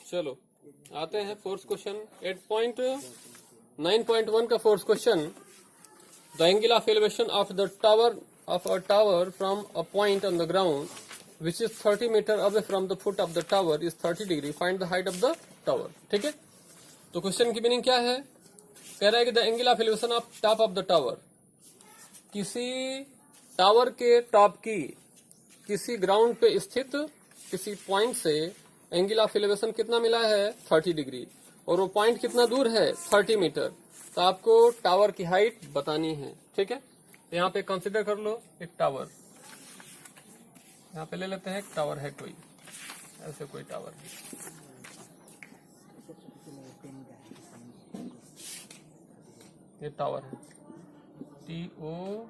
चलो आते हैं फोर्थ क्वेश्चन 8.9.1 का fourth question. The angle of elevation of the tower of a tower from a point on the ground which is 30 metre away from the foot of the tower is 30 degree. Find the height of the tower. ठीक है, तो question की meaning क्या है? कह रहा है कि the angle of elevation of top of the tower, किसी टावर के टॉप की किसी ग्राउंड पे स्थित किसी पॉइंट से एंगल ऑफ एलिवेशन कितना मिला है 30 डिग्री, और वो पॉइंट कितना दूर है 30 मीटर। तो आपको टावर की हाइट बतानी है। ठीक है, यहाँ पे कंसीडर कर लो एक टावर, यहाँ पे ले लेते हैं एक टावर है कोई, ऐसे कोई टावर है। ये टावर है TOWER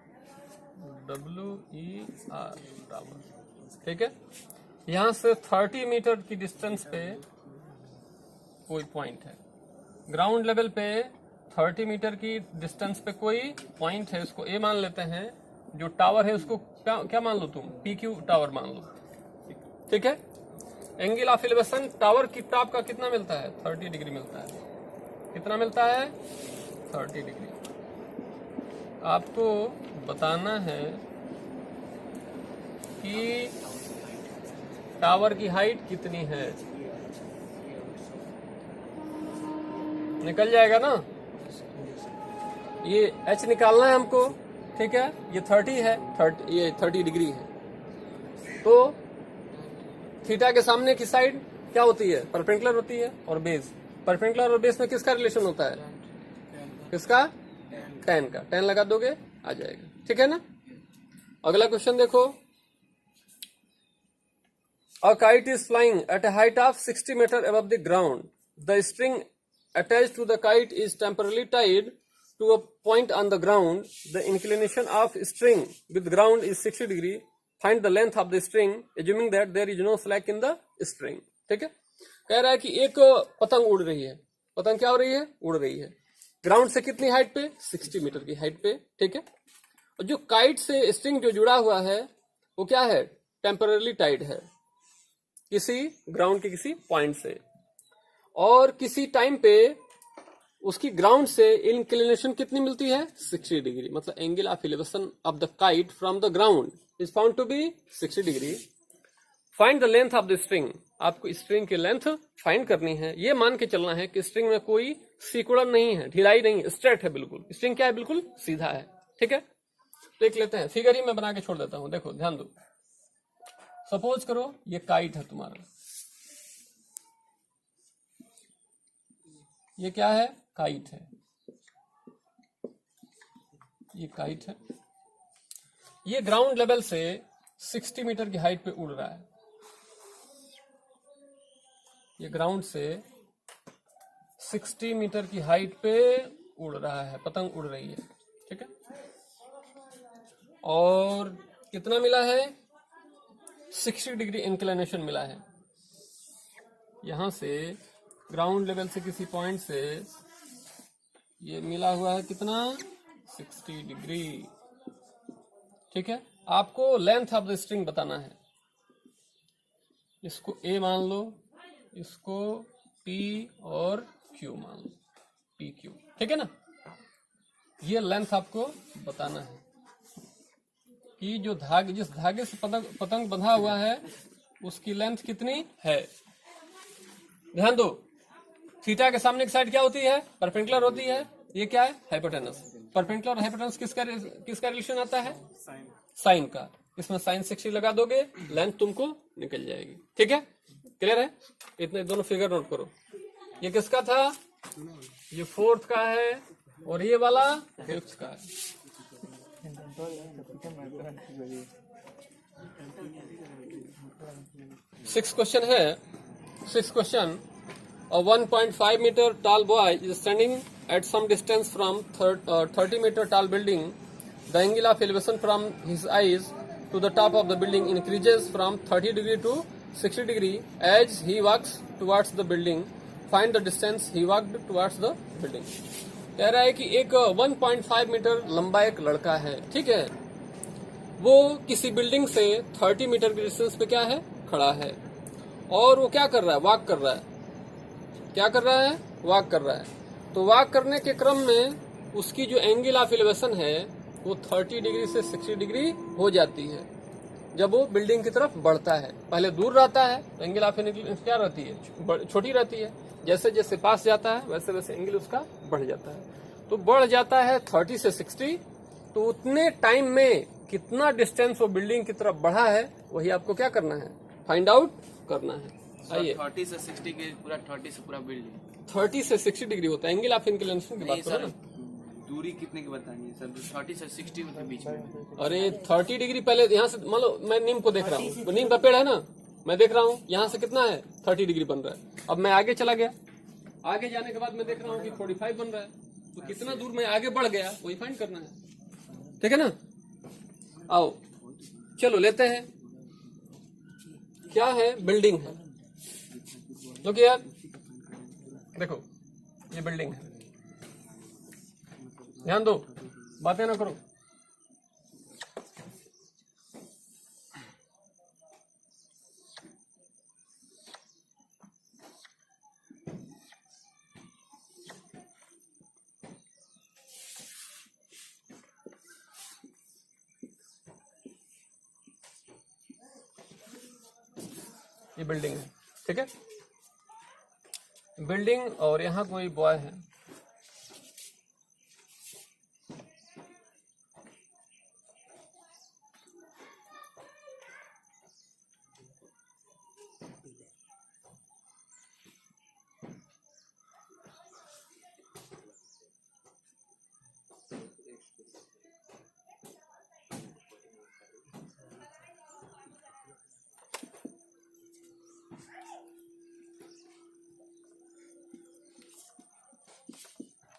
टावर। ठीक है, यहां से 30 मीटर की डिस्टेंस पे कोई पॉइंट है, ग्राउंड लेवल पे 30 मीटर की डिस्टेंस पे कोई पॉइंट है, उसको ए मान लेते हैं। जो टावर है उसको क्या मान लो तुम, PQ टावर मान लो। ठीक है, एंगल ऑफ एलिवेशन टावर की टॉप का कितना मिलता है 30 डिग्री मिलता है। कितना मिलता है 30 डिग्री। आपको बताना है कि टावर की हाइट कितनी है। निकल जाएगा ना, ये h निकालना है हमको। ठीक है, ये 30 है, ये 30 डिग्री है। तो थीटा के सामने की साइड क्या होती है, परपेंडिकुलर होती है, और बेस। परपेंडिकुलर और बेस में किसका रिलेशन होता है, किसका, tan का। tan लगा दोगे आ जाएगा। ठीक है ना। अगला क्वेश्चन देखो। A kite is flying at a height of 60 meter above the ground. The string attached to the kite is temporarily tied to a point on the ground. The inclination of string with ground is 60 degree. Find the length of the string, assuming that there is no slack in the string. ठीक है, कह रहा है कि एक पतंग उड़ रही है। पतंग क्या हो रही है, उड़ रही है। ग्राउंड से कितनी हाइट पे, 60 मीटर की हाइट पे। ठीक है, और जो काइट से स्ट्रिंग जो जुड़ा हुआ है वो क्या है, टेम्पररी टाइड है किसी ग्राउंड के किसी पॉइंट से, और किसी टाइम पे उसकी ग्राउंड से इंक्लिनेशन कितनी मिलती है 60 डिग्री। मतलब angle of elevation of the kite from the ground is found to be 60 degree. Find the length of the string. आपको स्ट्रिंग की लेंथ फाइंड करनी है। ये मान के चलना है कि स्ट्रिंग में कोई सिकुड़न नहीं है, ढिलाई नहीं है, स्ट्रेट है बिल्कुल। स्ट्रिंग क्या है, बिल्कुल सीधा है। ठीक है, देख लेते हैं। फिगर ही मैं बना के छोड़ देता हूं, देखो ध्यान दो। सपोज करो ये काइट है तुम्हारा, ये क्या है, काइट है, ये काइट है। ये ग्राउंड लेवल से 60 मीटर की हाइट पे उड़ रहा है। ये ग्राउंड से 60 मीटर की हाइट पे उड़ रहा है, पतंग उड़ रही है। ठीक है, और कितना मिला है 60 डिग्री इंक्लिनेशन मिला है। यहां से ग्राउंड लेवल से किसी पॉइंट से ये मिला हुआ है कितना 60 डिग्री। ठीक है, आपको लेंथ ऑफ द स्ट्रिंग बताना है। इसको A मान लो, इसको P और Q मान लो, PQ। ठीक है ना, ये लेंथ आपको बताना है कि जो जिस धागे से पतंग बंधा हुआ है उसकी लेंथ कितनी है। ध्यान दो, थीटा के सामने की साइड क्या होती है, परपेंडिकुलर होती है। ये क्या है, हाइपोटेनस। परपेंडिकुलर और हाइपोटेनस किसका रिलेशन आता है, साइन का। इसमें साइन 60 लगा दोगे, लेंथ तुमको निकल जाएगी। ठीक है, क्लियर है। इतने दोनों फिगर नोट करो। ये किसका था, ये फोर्थ का है, और ये वाला फिफ्थ का है। सिक्स क्वेश्चन है। Six question, a 1.5 meter tall boy is standing at some distance from 30 meter tall building. The angle of elevation from his eyes to the top of the building increases from 30 degree to 60 degree as he walks towards the building. Find the distance he walked towards the building. कह रहा है कि एक 1.5 metre लंबा एक लड़का है। ठीक है, वो किसी बिल्डिंग से 30 मीटर की डिस्टेंस पे क्या है, खड़ा है, और वो क्या कर रहा है, वॉक कर रहा है। क्या कर रहा है, वॉक कर रहा है। तो वॉक करने के क्रम में उसकी जो एंगल ऑफ एलिवेशन है वो 30 डिग्री से 60 डिग्री हो जाती है जब वो बिल्डिंग की तरफ बढ़ता है। पहले दूर रहता है तो एंगल ऑफ एलिवेशन क्या रहती है, छोटी रहती है। जैसे जैसे पास जाता है वैसे वैसे एंगल उसका बढ़ जाता है। तो बढ़ जाता है 30 से 60। तो उतने टाइम में कितना डिस्टेंस वो बिल्डिंग की तरफ बढ़ा है वही आपको क्या करना है, फाइंड आउट करना है। आइए 30 से 60 के पूरा 30 से पूरा बिल्डिंग 30 से 60 डिग्री होता है। एंगल ऑफ इंक्लिनेशन की बात कर रहे हैं। दूरी कितने की बतानी है सर? 30 से 60 के बीच में। अरे 30 डिग्री पहले यहाँ से मान लो मैं नीम को देख रहा हूँ, नीम का पेड़ है ना, मैं देख रहा हूँ यहाँ से कितना है 30 डिग्री बन रहा है। अब मैं आगे चला गया, आगे जाने के बाद मैं देख रहा हूँ कि 45 बन रहा है। तो कितना दूर मैं आगे बढ़ गया वही फाइंड करना है, ठीक है ना। आओ चलो लेते हैं, क्या है, बिल्डिंग है। क्योंकि यार देखो ये बिल्डिंग है, ध्यान दो, बातें ना करो। ये बिल्डिंग है, ठीक है, बिल्डिंग। और यहाँ कोई बॉय है,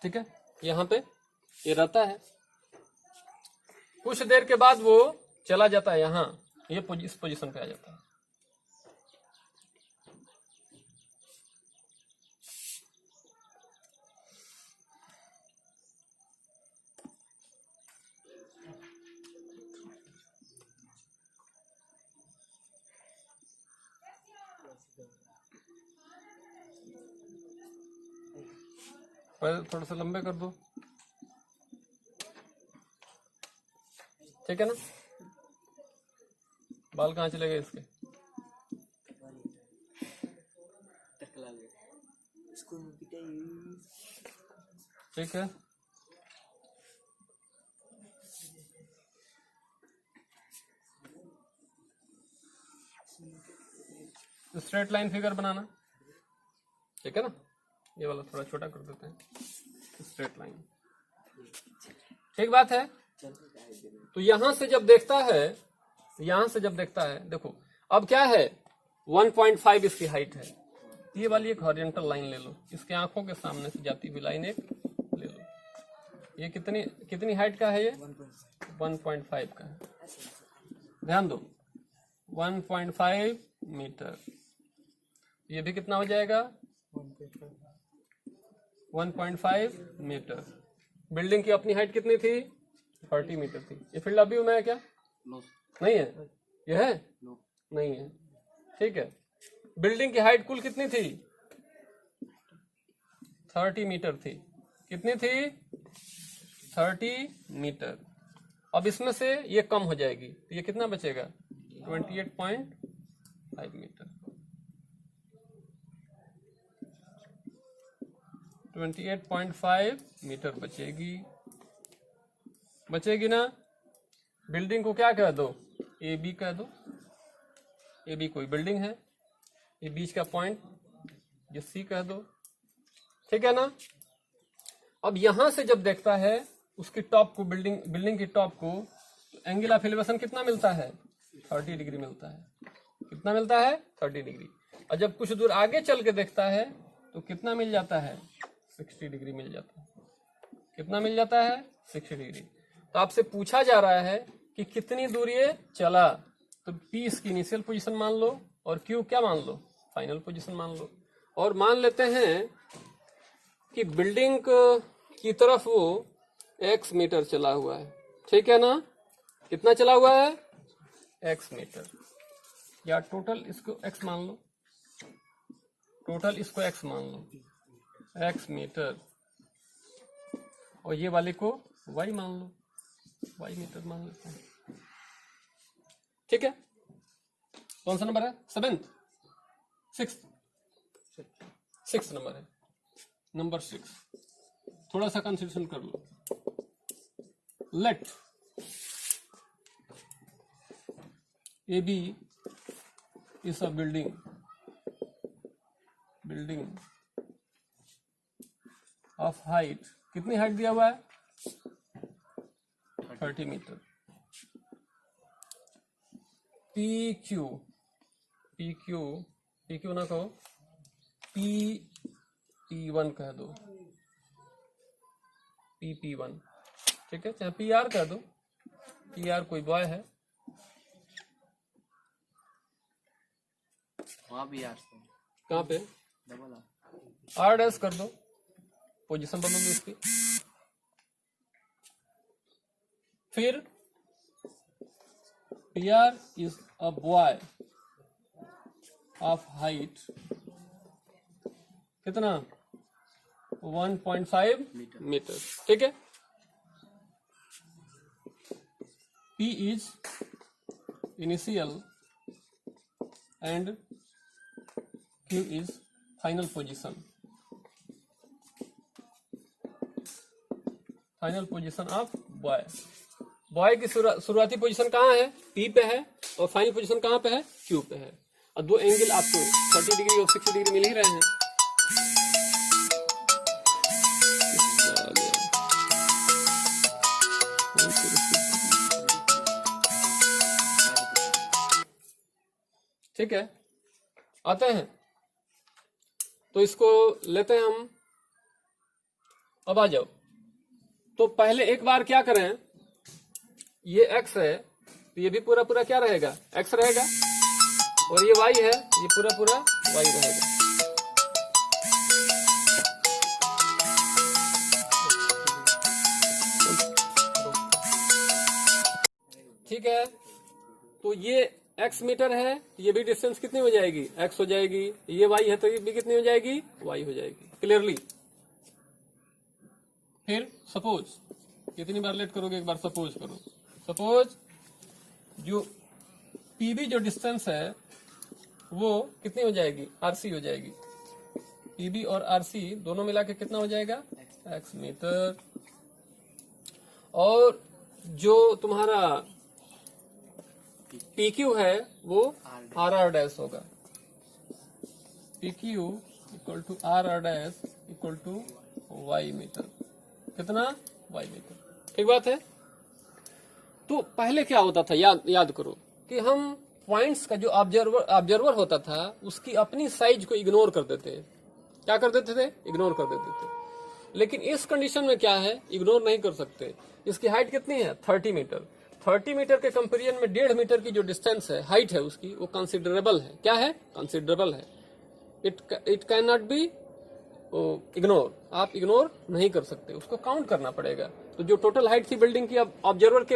ठीक है, यहाँ पे ये रहता है। कुछ देर के बाद वो चला जाता है यहाँ, ये इस पोजीशन पे आ जाता है। पहले थोड़ा सा लंबे कर दो, ठीक है ना। बाल कहाँ चले गए इसके, ठीक है। स्ट्रेट लाइन फिगर बनाना, ठीक है ना। ये वाला थोड़ा छोटा कर देते हैं, स्ट्रेट लाइन, ठीक बात है। तो यहां से जब देखता है, यहां से जब देखता है, देखो अब क्या है, 1.5 इसकी हाइट है। ये वाली एक हॉरिजॉन्टल लाइन ले लो, इसके आंखों के सामने से जाती हुई लाइन एक ले लो। ये कितनी कितनी हाइट का है, ये 1.5 का है। ध्यान दो 1.5 मीटर, ये भी कितना हो जाएगा 1.5 मीटर। बिल्डिंग की अपनी हाइट कितनी थी, 30 मीटर थी। ये फील्ड अभी में है क्या, नहीं है, ये है, नहीं है, ठीक है। बिल्डिंग की हाइट कुल कितनी थी, 30 मीटर थी। कितनी थी, 30 मीटर। अब इसमें से ये कम हो जाएगी तो ये कितना बचेगा, 28.5 मीटर। 28.5 मीटर बचेगी ना। बिल्डिंग को क्या कह दो, ए बी कह दो। ए बी कोई बिल्डिंग है, ये बीच का पॉइंट ये सी कह दो, ठीक है ना। अब यहां से जब देखता है उसकी टॉप को, बिल्डिंग की टॉप को, एंगल ऑफ एलिवेशन कितना मिलता है, 30 डिग्री मिलता है। कितना मिलता है, 30 डिग्री। और जब कुछ दूर आगे चल के देखता है तो कितना मिल जाता है, 60 डिग्री मिल जाता है। कितना मिल जाता है, 60 डिग्री। तो आपसे पूछा जा रहा है कि कितनी दूर ये चला, तो P इसकी इनिशियल पोजीशन मान लो और Q क्या मान लो, फाइनल पोजीशन मान लो। और मान लेते हैं कि बिल्डिंग की तरफ वो x मीटर चला हुआ है, ठीक है ना। कितना चला हुआ है, x मीटर, या टोटल इसको x मान लो, टोटल इसको x मान लो, x मीटर, और ये वाले को y मान लो, y मीटर मान लेते हैं। ठीक है, कौन सा नंबर है? 7th, 6th नंबर है, नंबर 6। थोड़ा सा कंसिडरेशन कर लो। Let A B is a building of height, कितनी हाइट दिया हुआ है? 30 मीटर। पी क्यू ना कहो, P1 कह दो, P1, ठीक है, चाहे PR कह दो, PR कोई बॉय है, वहाँ भी यार कहाँ पे? डबल R' कर दो, पोजीशन बदल दो इसकी। फिर PR is a boy of height कितना? 1.5 मीटर, ठीक है। P is initial and Q is final position of boy. Boy की शुरुआती पोजीशन कहाँ है? P पे है, और फाइनल पोजीशन कहाँ पे है? Q पे है। और दो एंगल आपको 30 डिग्री और 60 डिग्री मिल ही रहे हैं। ठीक है, आते हैं तो इसको लेते हैं हम। अब आ जाओ, तो पहले एक बार क्या करें, ये x है तो ये भी पूरा पूरा क्या रहेगा? x रहेगा, और ये y है, ये पूरा पूरा y रहेगा। ठीक है, तो ये x मीटर है, ये भी डिस्टेंस कितनी हो जाएगी? x हो जाएगी। ये y है तो ये भी कितनी हो जाएगी? y हो जाएगी। क्लियरली? फिर सपोज, कितनी बार लेट करोगे? एक बार सपोज करो। सपोज जो PB जो डिस्टेंस है वो कितनी हो जाएगी? RC हो जाएगी। PB और RC दोनों मिला के कितना हो जाएगा? x metre. और जो तुम्हारा PQ है वो RR डैश होगा। PQ equal to RR dash equal to y metre. कितना? y metre. ठीक बात है। तो पहले क्या होता था, याद करो कि हम पॉइंट्स का जो ऑब्जर्वर होता था उसकी अपनी साइज को इग्नोर कर देते। क्या कर देते थे? इग्नोर कर देते थे। लेकिन इस कंडीशन में क्या है? इग्नोर नहीं कर सकते। इसकी हाइट कितनी है? 30 मीटर। 30 मीटर के कंपेरिजन में 1.5 मीटर की जो डिस्टेंस है, हाइट है उसकी, वो कंसिडरेबल है। क्या है? कंसिडरेबल है। It can not be ignore. आप इग्नोर नहीं कर सकते, उसको काउंट करना पड़ेगा। तो जो टोटल हाइट थी बिल्डिंग की, अब ऑब्जर्वर के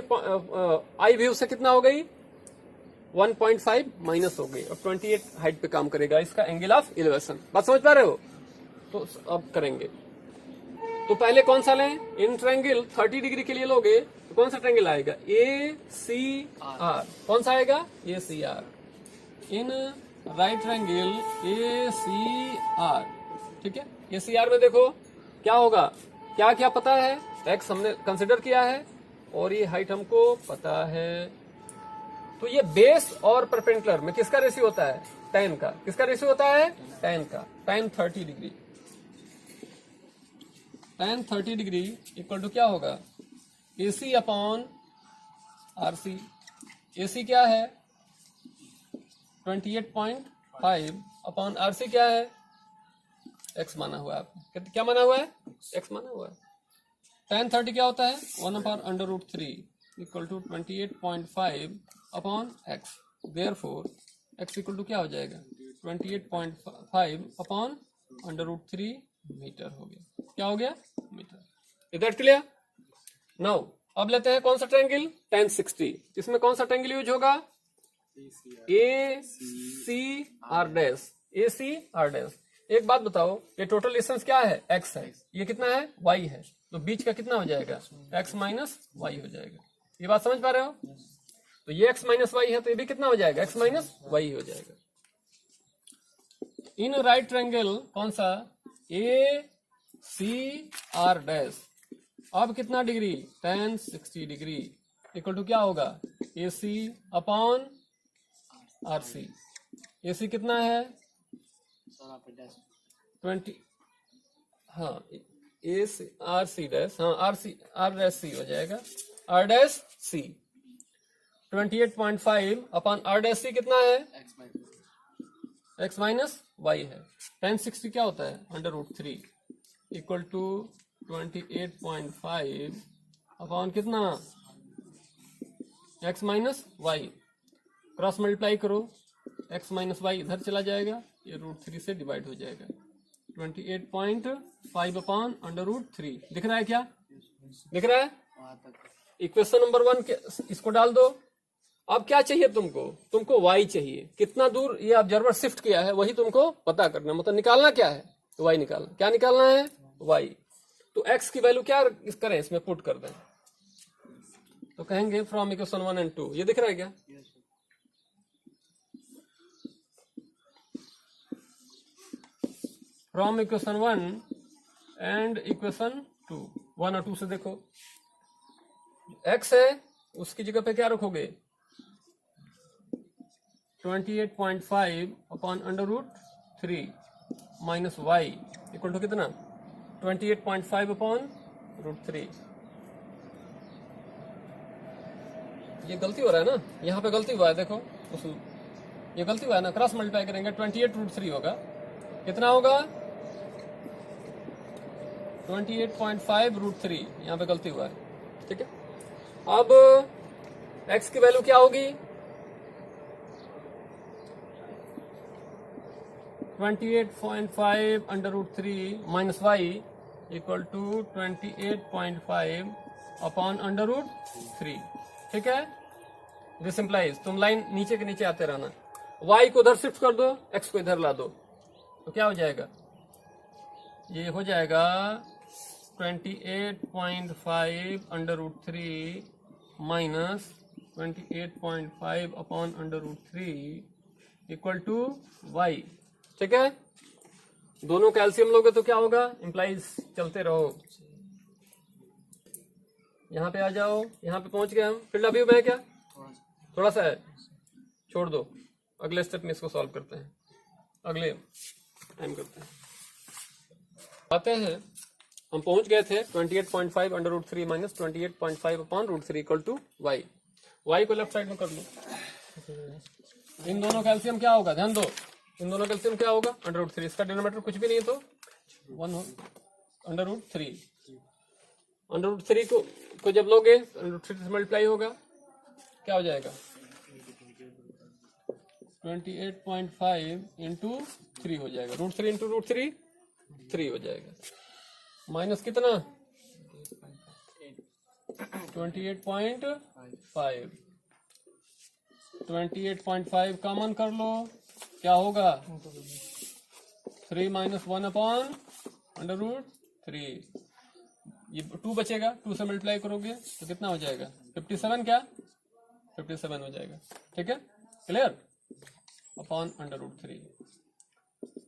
आई व्यू से कितना हो गई? 1.5 माइनस हो गई, और 28 हाइट पे काम करेगा इसका एंगल ऑफ एलिवेशन। बात समझ पा रहे हो? तो अब करेंगे, तो पहले कौन सा लें? इन ट्रायंगल 30 डिग्री के लिए लोगे तो कौन सा ट्रायंगल आएगा? ACR। कौन सा आएगा? ACR। इन राइट ट्रायंगल ACR। ठीक है, ACR में देखो क्या होगा, क्या क्या पता है? x हमने कंसिडर किया है, और ये हाइट हमको पता है। तो ये बेस और परपेंडिकुलर में किसका रेशियो होता है? tan का। किसका रेशियो होता है? tan का। tan 30 degree, tan 30 degree equal to क्या होगा? AC upon RC। AC क्या है? 28.5 अपॉन RC क्या है? x माना हुआ है आपने। क्या माना हुआ है? x माना हुआ है। tan 30 क्या होता है? 1/√3 इक्वल टू 28.5 अपॉन x। Therefore x equal to क्या हो जाएगा? 28.5 अपॉन √3 मीटर हो गया। क्या हो गया? Metre. Is that clear? Now अब लेते हैं कौन सा ट्रायंगल? tan 60। इसमें कौन सा ट्रायंगल यूज होगा? ACR dash. ACR dash. एक बात बताओ, ये टोटल डिस्टेंस क्या है? x है। ये कितना है? y है। तो बीच का कितना हो जाएगा? x माइनस वाई हो जाएगा। ये बात समझ पा रहे हो? तो ये x माइनस वाई है, तो ये भी कितना हो जाएगा? x माइनस वाई हो जाएगा। इन राइट ट्रायंगल कौन सा? A C R dash. अब कितना degree? tan 60 degree equal to क्या होगा? ए सी अपॉन आर सी। ए सी कितना है? 20। हाँ, A C R C dash, हाँ R C R dash C हो जाएगा। R dash C 28.5 upon R dash C कितना है? x माइनस वाई है। tan 60 क्या होता है? √3 इक्वल टू 28.5 अपॉन कितना? x minus Y. Cross multiply करो, x माइनस वाई इधर चला जाएगा, ये √3 से डिवाइड हो जाएगा। 28.5 अपॉन √3 दिख रहा है क्या? दिख रहा है? इक्वेशन नंबर 1 इसको डाल दो। अब क्या चाहिए तुमको? तुमको y चाहिए। कितना दूर ये ऑब्जर्वर शिफ्ट किया है वही तुमको पता करना, मतलब निकालना क्या है? तो y निकालना। क्या निकालना है? y। तो x की वैल्यू क्या करें? इसमें पुट कर दें। तो कहेंगे फ्रॉम इक्वेशन 1 and 2। ये दिख रहा है क्या? फ्रॉम इक्वेशन 1 एंड इक्वेशन 2, 1 और 2 से देखो। x है, उसकी जगह पे क्या रखोगे? 28.5 upon √3 minus Y equal to कितना? 28.5 अपॉन √3। ये गलती हो रहा है ना, यहाँ पे गलती हुआ है। देखो ये गलती हुआ है ना, क्रॉस मल्टीप्लाई करेंगे 28√3 होगा। कितना होगा? 28.5 √3। यहाँ पे गलती हुआ है, ठीक है। अब x की वैल्यू क्या होगी? 28.5 √3 minus Y equal to 28.5 upon √3, ठीक है। दिस इम्प्लाइज, तुम लाइन नीचे के नीचे आते रहना। y को उधर शिफ्ट कर दो, x को इधर ला दो, तो क्या हो जाएगा? ये हो जाएगा 28.5 √3 minus 28.5 upon √3 equal to y, ठीक है। दोनों कैल्शियम लोगे तो क्या होगा? इम्प्लाइज चलते रहो। यहाँ पे आ जाओ, यहाँ पे पहुंच गए हम। फील्ड ऑफ व्यू में है क्या? थोड़ा सा है, छोड़ दो। अगले स्टेप में इसको सॉल्व करते हैं, अगले टाइम करते हैं। आते हैं, हम पहुंच गए थे 28.5 √3 minus 28.5 upon √3 equal to Y. Y को लेफ्ट साइड में कर लो। इन दोनों कैल्शियम क्या होगा? ध्यान दो, इन दोनों कैल्शियम क्या होगा? √3। इसका डिनोमिनेटर कुछ भी नहीं है तो 1 हो। √3 को जब लोगे √3 से मल्टीप्लाई होगा, क्या हो जाएगा? 28.5 इंटू 3 हो जाएगा। √3 इंटू √3 3 हो जाएगा। माइनस कितना? 28.5। 28.5 कॉमन कर लो, क्या होगा? 3 माइनस 1 अपॉन √3। ये 2 बचेगा, 2 से मल्टीप्लाई करोगे तो कितना हो जाएगा? 57। क्या? 57 हो जाएगा, ठीक है। क्लियर? अपॉन √3।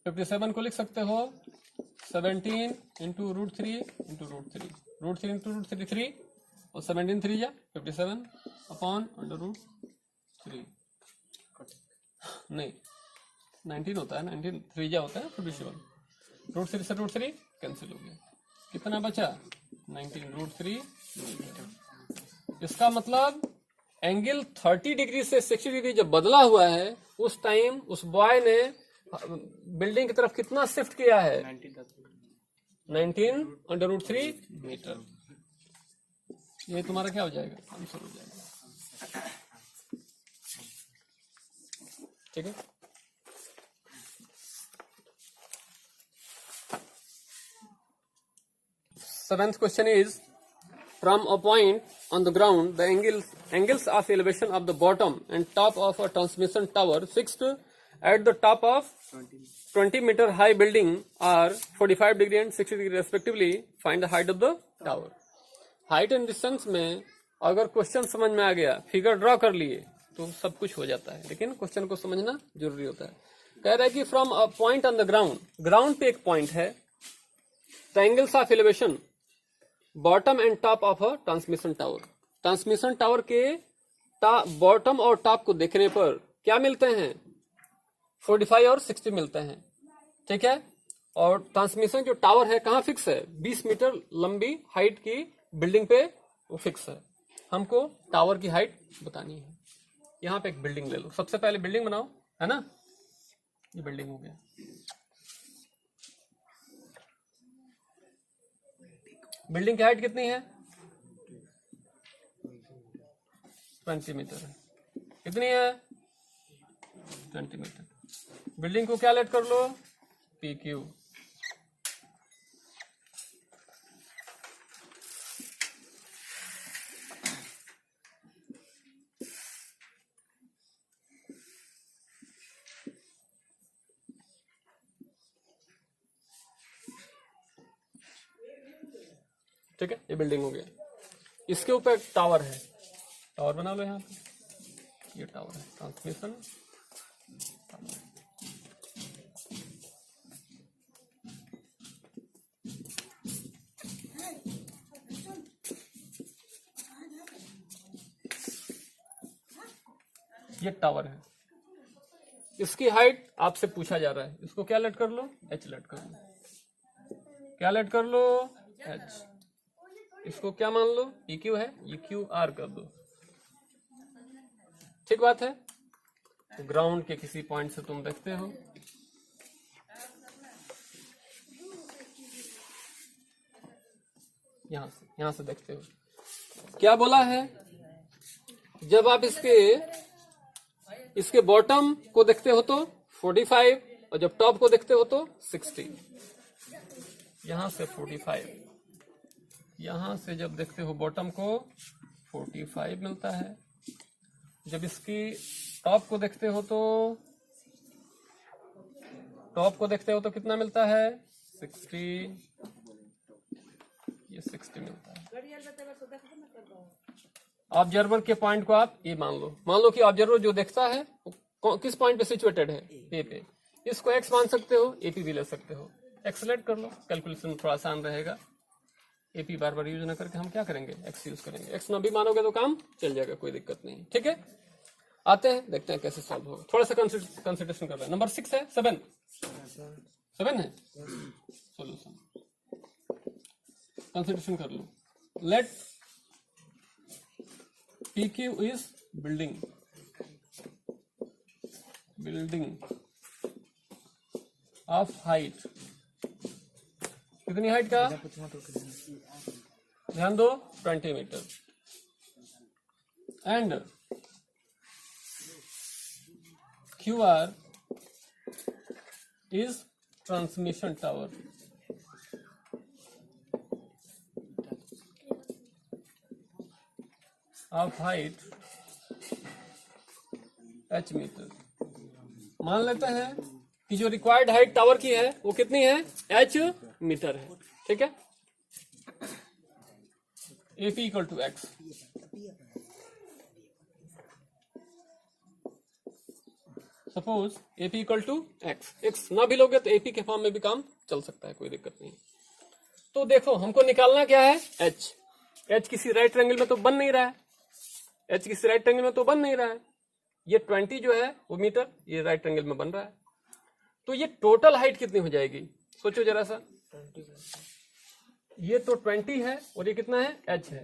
57 को लिख सकते हो 17 इंटू √3 इंटू √3। √3 इंटू √3 3 और 17 3 जा 57 अपॉन √3। नहीं, 19 होता है, 19 3 जा होता है 57। √3 से √3 कैंसिल हो गया। कितना बचा? 19 √3। इसका मतलब एंगल 30 डिग्री से 60 डिग्री जब बदला हुआ है, उस टाइम उस बॉय ने बिल्डिंग की तरफ कितना शिफ्ट किया है? 19 √3 मीटर। ये तुम्हारा क्या हो जाएगा? आंसर हो जाएगा, ठीक है। Seventh question is, from a point on the ground, the angles of elevation of the bottom and top of a transmission tower fixed at the top of 20 metre high building are 45 degree and 60 degree respectively, find the height of the tower. Height and distance में अगर question समझ में आ गया, figure draw कर लिए तो सब कुछ हो जाता है, लेकिन क्वेश्चन को समझना जरूरी होता है। कह रहा है कि from a point on the ground, ground पे एक पॉइंट है, triangles of elevation bottom and top of a transmission tower. Transmission tower के बॉटम और टॉप को देखने पर क्या मिलते हैं, 45 और 60 मिलते हैं, ठीक है। और ट्रांसमिशन जो टावर है कहाँ फिक्स है, 20 मीटर लंबी हाइट की बिल्डिंग पे वो फिक्स है। हमको टावर की हाइट बतानी है। यहाँ पे एक बिल्डिंग ले लो, सबसे पहले बिल्डिंग बनाओ, है ना, ये बिल्डिंग हो गया। बिल्डिंग की हाइट कितनी है, 20 मीटर है। कितनी है, 20 मीटर। बिल्डिंग को क्या लेट कर लो, पी क्यू। ठीक है, ये बिल्डिंग हो गया। इसके ऊपर एक टावर है, टावर बना लो यहाँ पे, ये टावर है ट्रांसमिशन टावर। ये टावर है, इसकी हाइट आपसे पूछा जा रहा है, इसको क्या लेट कर लो, एच लेट कर लो। क्या लेट कर लो, एच। इसको क्या मान लो, ई क्यू है, ई क्यू आर कर दो। ठीक बात है। तो ग्राउंड के किसी पॉइंट से तुम देखते हो, यहां से देखते हो, क्या बोला है, जब आप इसके बॉटम को देखते हो तो 45 और जब टॉप को देखते हो तो 60। यहां से 45, यहां से जब देखते हो बॉटम को 45 मिलता है, जब इसकी टॉप को देखते हो तो कितना मिलता है, 60। ये 60 मिलता है। ऑब्जर्वर के पॉइंट को आप ये मान लो कि ऑब्जर्वर जो देखता है वो किस पॉइंट पे सिचुएटेड है, ए पे। इसको एक्स मान सकते हो, एपी भी ले सकते हो। एक्सलेट कर लो, कैलकुलेशन थोड़ा आसान रहेगा। एपी बार बार यूज ना करके हम क्या करेंगे, एक्स यूज करेंगे। एक्स ना भी मानोगे तो काम चल जाएगा, कोई दिक्कत नहीं। ठीक है, आते हैं, देखते हैं कैसे सॉल्व होगा। थोड़ा सा कंसिडरेशन कर रहे हैं। नंबर 6 है, 7 है सॉल्यूशन। कंसिडरेशन कर लो। Let PQ is building of height, कितनी हाइट का ध्यान दो, 20 metre. And QR is transmission tower of height h metre. मान लेते हैं कि जो रिक्वायर्ड हाइट टावर की है वो कितनी है, h मीटर है। ठीक है, AP equal to X. Suppose AP equal to X ना भी लोगे तो AP के फॉर्म में भी काम चल सकता है, कोई दिक्कत नहीं। तो देखो हमको निकालना क्या है, h किसी राइट ट्रायंगल में तो बन नहीं रहा है, h किसी राइट ट्रायंगल में तो बन नहीं रहा है। ये 20 जो है वो मीटर, ये राइट ट्रायंगल में बन रहा है। तो ये टोटल हाइट कितनी हो जाएगी, सोचो जरा सा। ये तो 20 है और ये कितना है, h है।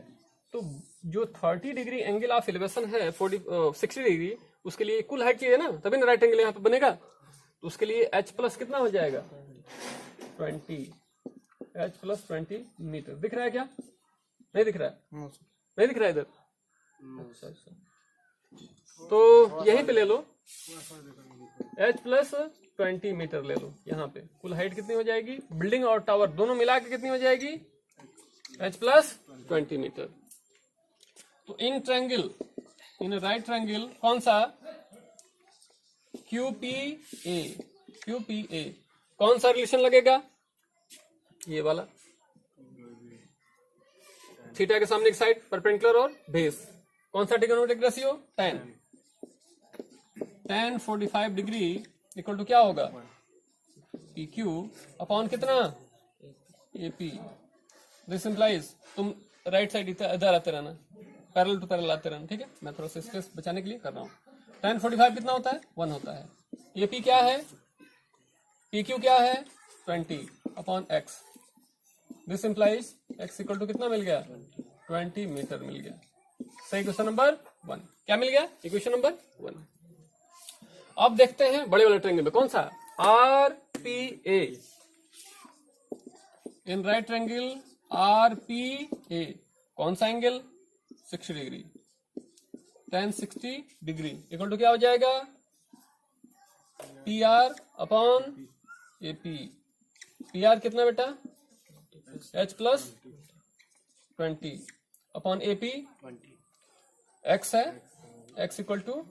तो जो 30 डिग्री एंगल ऑफ एलिवेशन है 60 डिग्री, उसके लिए कुल हाइट चाहिए ना, तभी ना राइट एंगल यहाँ पे बनेगा। तो उसके लिए h प्लस कितना हो जाएगा, 20, h प्लस 20 मीटर। दिख रहा है क्या, नहीं दिख रहा है, नहीं दिख रहा है इधर। अच्छा, तो यहीं पे ले लो, h प्लस 20 मीटर ले लो। यहाँ पे कुल हाइट कितनी हो जाएगी, बिल्डिंग और टावर दोनों मिला के कितनी हो जाएगी, h प्लस 20 मीटर। तो इन राइट ट्रायंगल कौन सा, QPA कौन सा रिलेशन लगेगा? ये वाला, थीटा के सामने की साइड परपेंडिकुलर और बेस, कौन सा trigonometric ratio? tan 45 degree equal to क्या होगा? PQ अपॉन कितना? AP। दिस इंप्लाइज, तुम राइट साइड इधर आते रहना, पैरेलल टू पैरेलल आते रहना, ठीक है? मैं थोड़ा सा स्पेस बचाने के लिए कर रहा हूँ। tan 45 कितना होता है? 1 होता है। AP क्या है? PQ क्या है? 20 upon x। This implies x equal to कितना मिल गया? 20 मीटर मिल गया। सही, क्वेश्चन नंबर 1 क्या मिल गया? Equation number 1। अब देखते हैं बड़े वाले ट्रायंगल में कौन सा? RPA। In right triangle RPA कौन सा angle? 60 degree. tan 60 degree equal to क्या हो जाएगा? PR upon AP। PR कितना बेटा? H plus 20 upon AP 20 X है, X इक्वल टू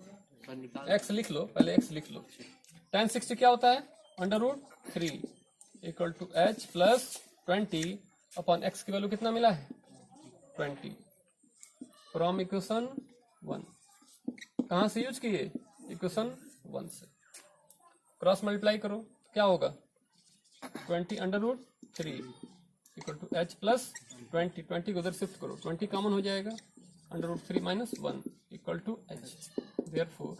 X लिख लो, पहले X लिख लो। tan 60 क्या होता है? √3 equal to H plus 20 upon X की वैल्यू कितना मिला है? 20 फ्रॉम इक्वेशन 1। कहां से यूज किए? इक्वेशन 1 से। क्रॉस मल्टीप्लाई करो, क्या होगा? 20√3 इक्वल टू H प्लस 20 को उधर शिफ्ट करो, 20 कॉमन हो जाएगा, √3 minus 1 equal to H। Therefore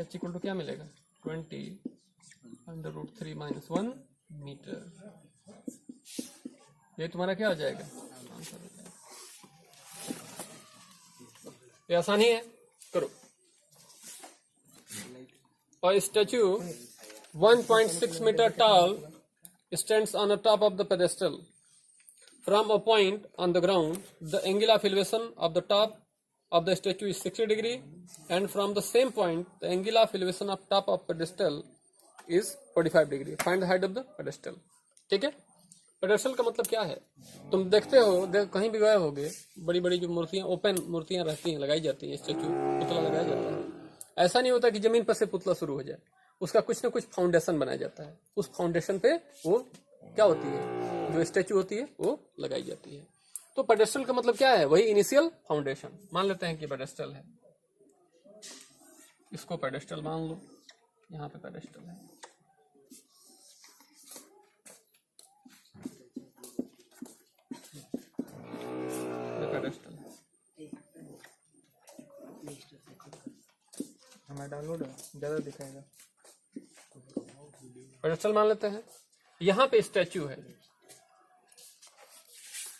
H equal to क्या मिलेगा? 20√3 माइनस 1 मीटर। ये तुम्हारा क्या हो जाएगा? आंसर हो जाएगा। ये आसान ही है, करो। A statue 1.6 meter tall stands on the top of the pedestal. From a point on the ground, the angle of elevation of the top of the statue is 60 degree, and from the same point, the angle of elevation of top of pedestal is 45 degree. Find the height of the pedestal. ठीक है? Pedestal का मतलब क्या है? तुम देखते हो, कहीं भी गए होगे, बड़ी बड़ी जो मूर्तियां, ओपन मूर्तियां रहती हैं, लगाई जाती हैं, स्टेचू, पुतला लगाया जाता है। ऐसा नहीं होता कि जमीन पर से पुतला शुरू हो जाए, उसका कुछ ना कुछ फाउंडेशन बनाया जाता है। उस फाउंडेशन पे वो क्या होती है, जो स्टेचू होती है वो लगाई जाती है। तो पेडेस्टल का मतलब क्या है? वही इनिशियल फाउंडेशन। मान लेते हैं कि पेडेस्टल है, इसको पेडेस्टल मान लो, यहाँ पे पेडेस्टल है। पेडेस्टल हमें डाउनलोड ज्यादा दिखाएगा। पेडेस्टल मान लेते हैं। यहाँ पे स्टैचू है,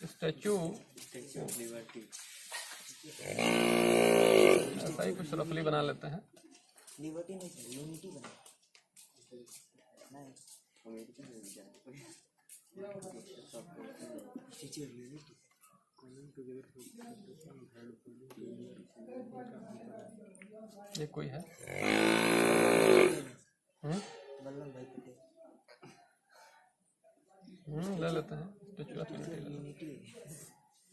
स्टैचू ऐसा ही कुछ रफली बना लेते हैं। ये कोई है, ले लेते हैं स्टैचू ऑफ यूनिटी।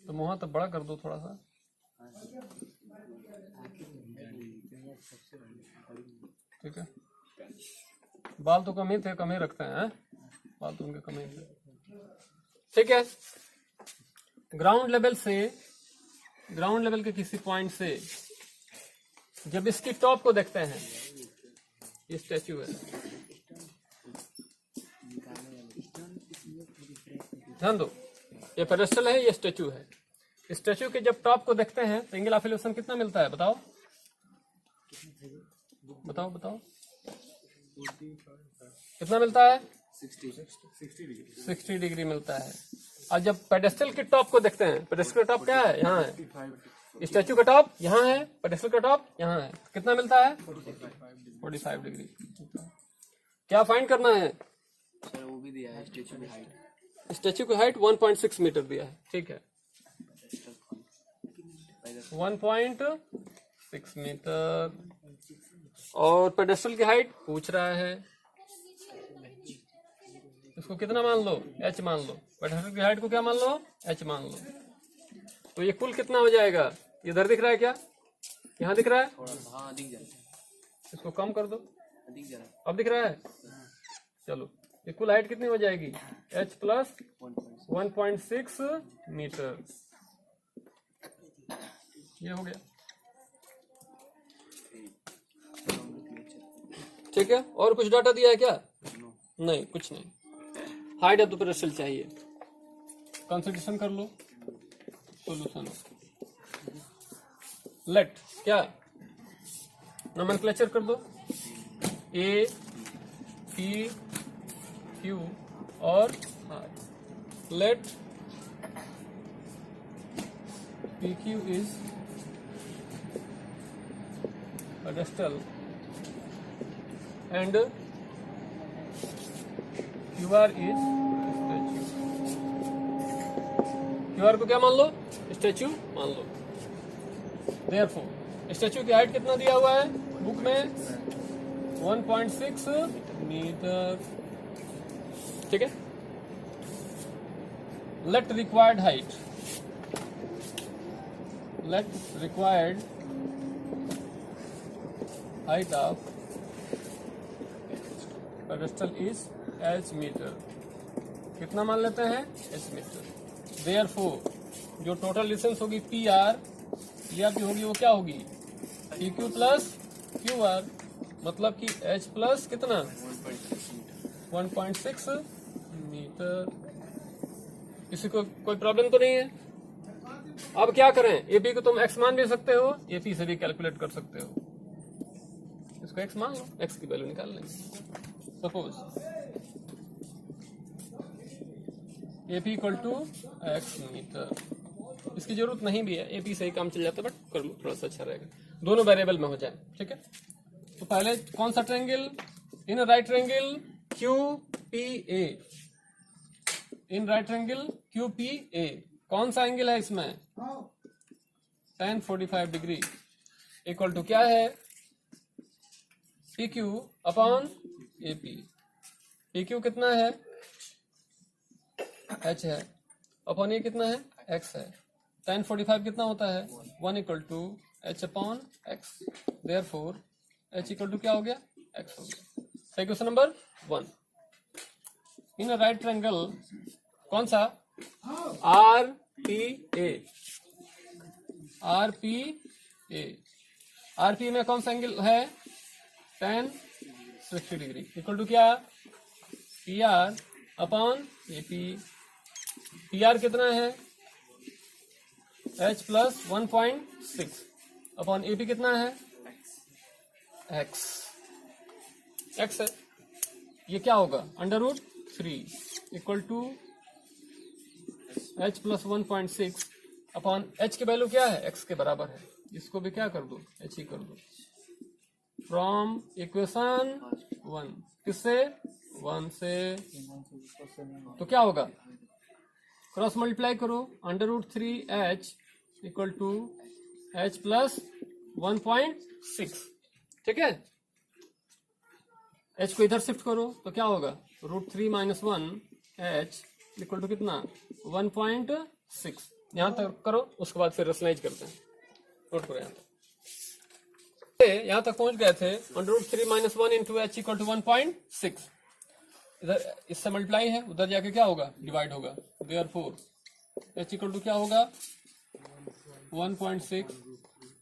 तो मुँह तो बड़ा कर दो थोड़ा सा, ठीक है? बाल तो कम ही थे, कम ही रखते हैं, बाल तो उनके कम ही थे, ठीक है? ग्राउंड लेवल के किसी पॉइंट से जब इसकी टॉप को देखते हैं, ये स्टैचू है, ध्यान दो, ये पेडेस्टल है, ये स्टैचू है। स्टैचू के जब टॉप को देखते हैं तो एंगल ऑफ एलिवेशन कितना मिलता है? बताओ बताओ बताओ, कितना मिलता है? 60 डिग्री मिलता है। और जब पेडेस्टल के टॉप को देखते हैं, पेडेस्टल का टॉप क्या है? यहाँ है। स्टैचू का टॉप यहाँ है, पेडेस्टल का टॉप यहाँ है, कितना मिलता है? 45 डिग्री। क्या फाइंड करना है? सर वो भी दिया है, स्टेचू की हाइट। स्टैचू की हाइट 1.6 मीटर दिया है, ठीक है? 1.6 मीटर। और पेडेस्टल की हाइट पूछ रहा है, इसको कितना मान लो? h मान लो। पेडेस्टल की हाइट को क्या मान लो? h मान लो। तो ये कुल कितना हो जाएगा? इधर दिख रहा है क्या? यहाँ दिख रहा है? हाँ दिख जाता है। इसको कम कर दो, दिख जा रहा अब दिख रहा है? चलो, इक्वल हाइट कितनी हो जाएगी? h plus 1.6 metre. ये हो गया, ठीक है। और कुछ डाटा दिया है क्या? नहीं, कुछ नहीं। हाइट ऑफ द पेडेस्टल चाहिए। कंसिडरेशन कर लो सॉल्यूशन। लेट क्या नोमेनक्लेचर कर दो, ए पी क्यू और R. Let P Q is pedestal and Q R is statue. Q R को क्या मान लो? स्टैच्यू मान लो। देयरफॉर स्टैच्यू की हाइट कितना दिया हुआ है बुक में? 1.6 मीटर, ठीक है। Let required height, let required height of pedestal is h metre. कितना मान लेते हैं? h metre. देयरफॉर जो टोटल डिस्टेंस होगी पी आर या भी होगी, वो क्या होगी? P Q plus Q R, मतलब कि h प्लस कितना? 1.6 मीटर। किसी को कोई प्रॉब्लम तो नहीं है? अब क्या करें? एपी को तुम x मान भी सकते हो, एपी से भी कैलकुलेट कर सकते हो। इसको x मान लो, x की वैल्यू निकाल लेंगे। Suppose AP equal to x metre. इसकी जरूरत नहीं भी है, एपी से ही काम चल जाता है, बट कर लो, थोड़ा सा अच्छा रहेगा, दोनों वेरिएबल में हो जाए, ठीक है। तो पहले कौन सा triangle? In right triangle Q P A, in right triangle Q P A कौन सा एंगल है इसमें? tan 45 डिग्री इक्वल टू क्या है? P Q upon A P. P Q कितना है? h है, अपॉन ये कितना है? x है। tan 45 कितना होता है? 1 equal to h upon x। Therefore h equal to क्या हो गया? x हो गया। सही question number 1। In right triangle कौन सा? R P A, R P A. R P में कौन सा एंगल है? tan 60 डिग्री इक्वल टू क्या? P R upon A P. P R कितना है? h plus 1.6 upon A P कितना है? x। x है, ये क्या होगा? √3 equal to h plus 1.6 upon h की वैल्यू क्या है? x के बराबर है। इसको भी क्या कर दो? h ही कर दो। फ्रॉम इक्वेशन 1, किससे? 1 से। तो क्या होगा? क्रॉस मल्टीप्लाई करो, √3h equal to h plus 1.6, ठीक है। h को इधर शिफ्ट करो तो क्या होगा? √3 माइनस 1 h इक्वल टू कितना? 1.6। यहां तक करो, उसके बाद फिर रेशनलाइज करते हैं। नोट करो, यहां तक पहुंच गए थे। √3 minus 1 into h equal to 1.6। इधर इससे मल्टीप्लाई है, उधर जाके क्या होगा? डिवाइड होगा। देयरफॉर h इक्वल टू क्या होगा? 1.6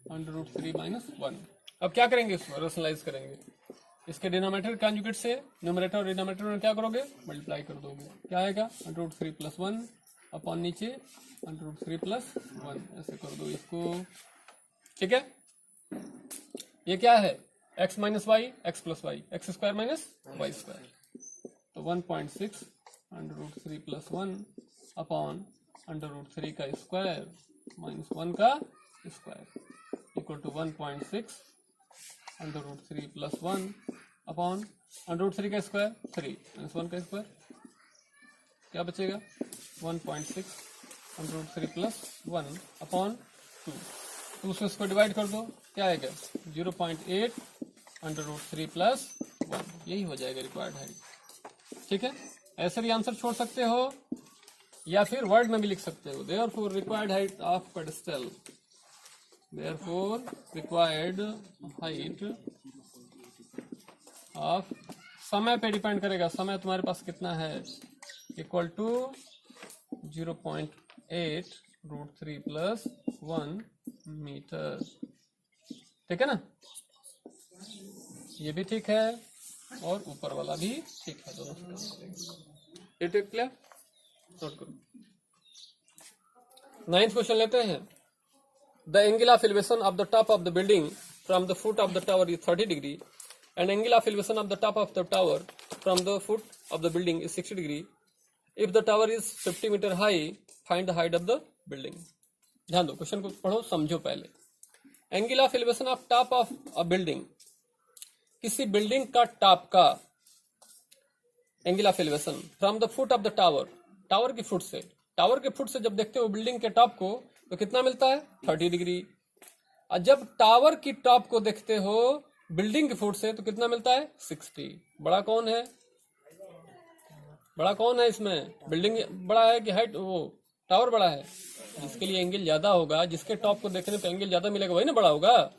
√3 माइनस 1। अब क्या करेंगे? इसको रेशनलाइज करेंगे। इसके डिनोमिनेटर कॉन्जुगेट से न्यूमरेटर और डिनोमिनेटर में क्या करोगे? मल्टीप्लाई कर दोगे। क्या आएगा? √3 प्लस 1 अपॉन नीचे √3 प्लस 1, ऐसे कर दो इसको, ठीक है। ये क्या है? x minus Y, X plus Y, X square minus Y square. तो 1.6 √3 प्लस 1 अपॉन √3 का स्क्वायर माइनस 1 का square equal to 1.6 √3 plus 1 upon √3 का स्क्वायर 3 माइनस 1 का स्क्वायर, क्या बचेगा? 1.6 √3 प्लस 1 अपॉन 2 से इसको डिवाइड कर दो, क्या आएगा? 0.8 √3 प्लस 1। यही हो जाएगा रिक्वायर्ड हाइट, ठीक है। ऐसे भी आंसर छोड़ सकते हो या फिर वर्ड में भी लिख सकते हो। Therefore required height of pedestal, therefore required height of समय पे डिपेंड करेगा, समय तुम्हारे पास कितना है, इक्वल टू 0.8√3 प्लस 1 मीटर। ठीक है ना, ये भी ठीक है और ऊपर वाला भी ठीक है, दोनों ये ठीक क्लियर, नोट करो। 9th क्वेश्चन लेते हैं। The angle of elevation of the top of the building from the foot of the tower is 30 degree and angle of elevation of the top of the tower from the foot of the building is 60 degree. If the tower is 50 meter high, find the height of the building. ध्यान दो, question को पढ़ो, समझो पहले। Angle of elevation of top of a building, किसी building का top का angle of elevation from the foot of the tower, tower की फुट से, टावर के फुट से जब देखते हो बिल्डिंग के टॉप को तो कितना मिलता है, 30 डिग्री। और जब टावर की टॉप को देखते हो बिल्डिंग के फुट से तो कितना मिलता है, 60। बड़ा कौन है, बड़ा कौन है इसमें, बिल्डिंग बड़ा है कि हाइट, वो टावर बड़ा है? जिसके लिए एंगल ज्यादा होगा, जिसके टॉप को देखने पे एंगल ज्यादा मिलेगा वही ना बड़ा होगा।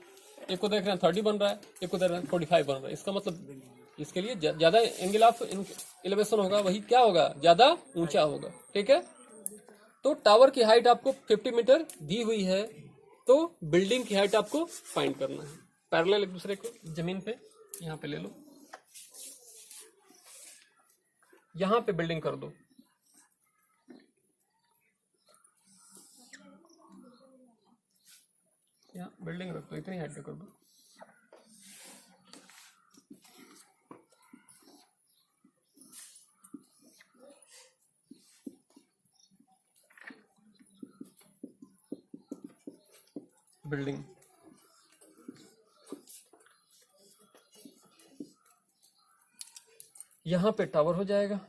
एक को देख रहे हैं 30 बन रहा है, एक को देख रहे हैं 45 बन रहा है, इसका मतलब इसके लिए ज्यादा एंगल ऑफ एलिवेशन होगा, वही क्या होगा, ज्यादा ऊंचा होगा। ठीक है, तो टावर की हाइट आपको 50 मीटर दी हुई है, तो बिल्डिंग की हाइट आपको फाइंड करना है। पैरेलल एक दूसरे को जमीन पे यहाँ पे ले लो, यहाँ पे बिल्डिंग कर दो, यहाँ बिल्डिंग रख दो, इतनी हाइट पे कर दो। बिल्डिंग यहां पे टावर हो जाएगा,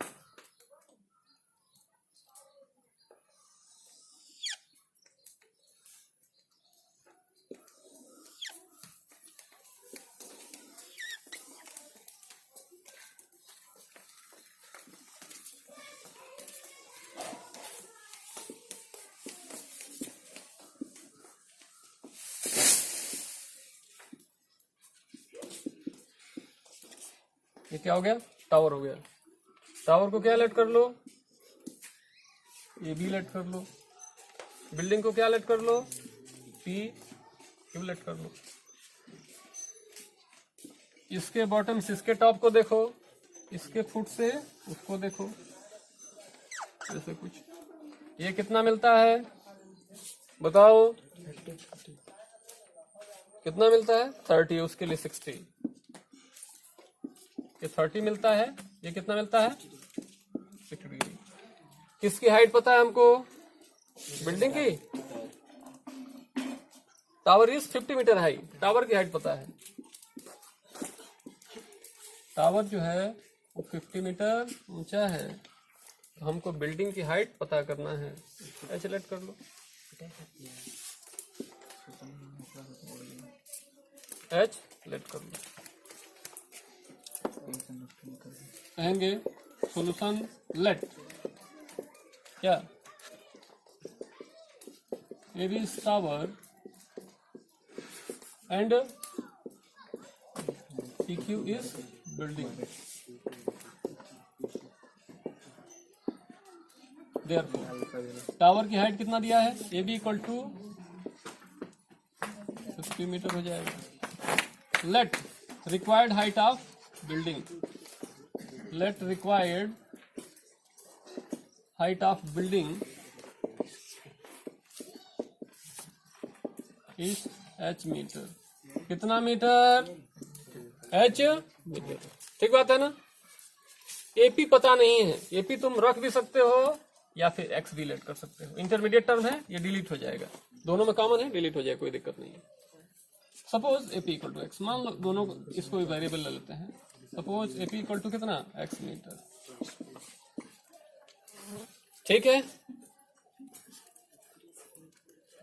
ये क्या हो गया, टावर हो गया। टावर को क्या लेट कर लो, ये भी लेट कर लो। बिल्डिंग को क्या लेट कर लो, पी क्यू लेट कर लो। इसके बॉटम से इसके टॉप को देखो, इसके फुट से उसको देखो, ऐसे कुछ। ये कितना मिलता है बताओ, कितना मिलता है, 30, उसके लिए 60। ये 30 मिलता है, ये कितना मिलता है, 60 डिग्री। किसकी हाइट पता है हमको, बिल्डिंग की। Tower is 50 metre high, tower की हाइट पता है। टावर जो है वो 50 मीटर ऊंचा है, तो हमको बिल्डिंग की हाइट पता करना है। ऐसे लेट कर लो, एच लेट कर लो। कहेंगे सॉल्यूशन लेट क्या, A B tower and P Q is building. Therefore tower की हाइट कितना दिया है, A B equal to 50 metre हो जाएगा। Let required height of building, let required height of building is h metre. कितना metre, h metre. ठीक बात है ना। एपी पता नहीं है, एपी तुम रख भी सकते हो या फिर एक्स डिलीट कर सकते हो। इंटरमीडिएट टर्म है, ये डिलीट हो जाएगा, दोनों में कॉमन है, डिलीट हो जाएगा, कोई दिक्कत नहीं है। Suppose AP equal to X, मान लो दोनों को, इसको भी वेरिएबल ले लेते हैं। सपोज एपी इक्वल टू कितना, एक्स मीटर। ठीक है,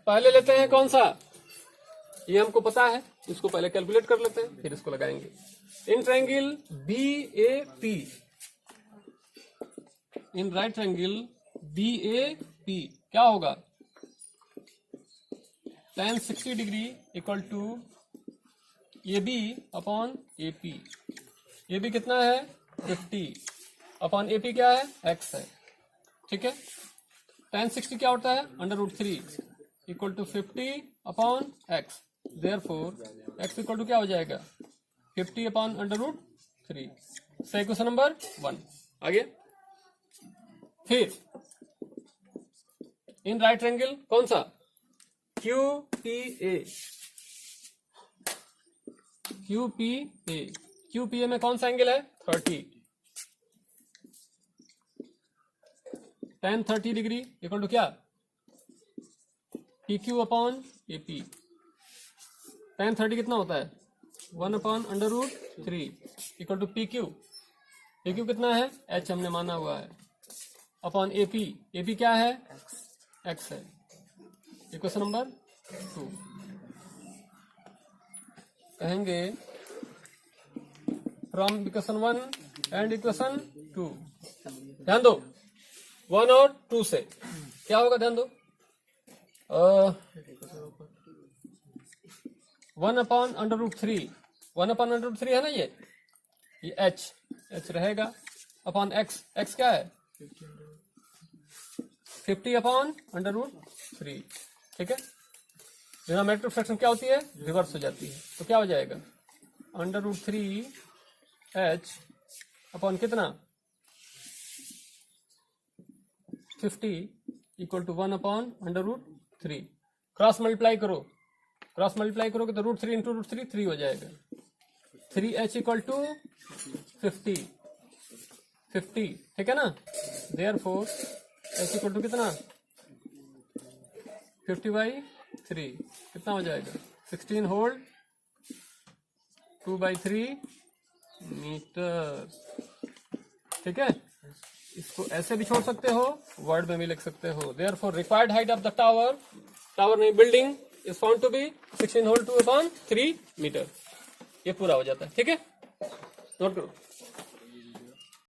पहले लेते हैं कौन सा, ये हमको पता है, इसको पहले कैलकुलेट कर लेते हैं, फिर इसको लगाएंगे। In triangle B A P, in right triangle B A P क्या होगा, tan 60 degree equal to A B upon A P. ये भी कितना है 50 अपॉन AP क्या है x है, ठीक है। tan 60 क्या होता है √3 equal to 50 upon x, therefore x equal to क्या हो जाएगा 50 अपॉन √3। सही क्वेश्चन नंबर 1। आगे फिर इन राइट एंगल कौन सा QPA, QPA में कौन सा एंगल है 30, tan 30 डिग्री इक्वल टू क्या PQ अपॉन AP। tan 30 कितना होता है 1 अपॉन √3 इक्वल टू PQ कितना है H हमने माना हुआ है अपॉन AP क्या है X है। इक्वेशन नंबर 2 कहेंगे फ्रॉम इक्वेशन 1 एंड इक्वेशन 2। ध्यान दो 1 और 2 से क्या होगा, ध्यान दो 1 अपॉन √3, 1 अपॉन √3 है ना, ये H रहेगा अपॉन X क्या है 50 अपॉन √3, ठीक है। डिनोमिनेटर फ्रैक्शन क्या होती है रिवर्स हो जाती है, तो क्या हो जाएगा √3H अपॉन कितना 50 equal to 1 upon √3। Cross multiply करोगे तो √3 इंटू √3 3 हो जाएगा। 3H इक्वल टू 50, ठीक है ना। देयरफॉर H इक्वल टू कितना 50/3 कितना हो जाएगा 16 होल 2/3 मीटर, ठीक है। इसको ऐसे भी छोड़ सकते हो, वर्ड में भी लिख सकते हो। Therefore required height of the tower नहीं building is found to be 16 whole 2/3 metre. ये पूरा हो जाता है, ठीक है। नोट करो।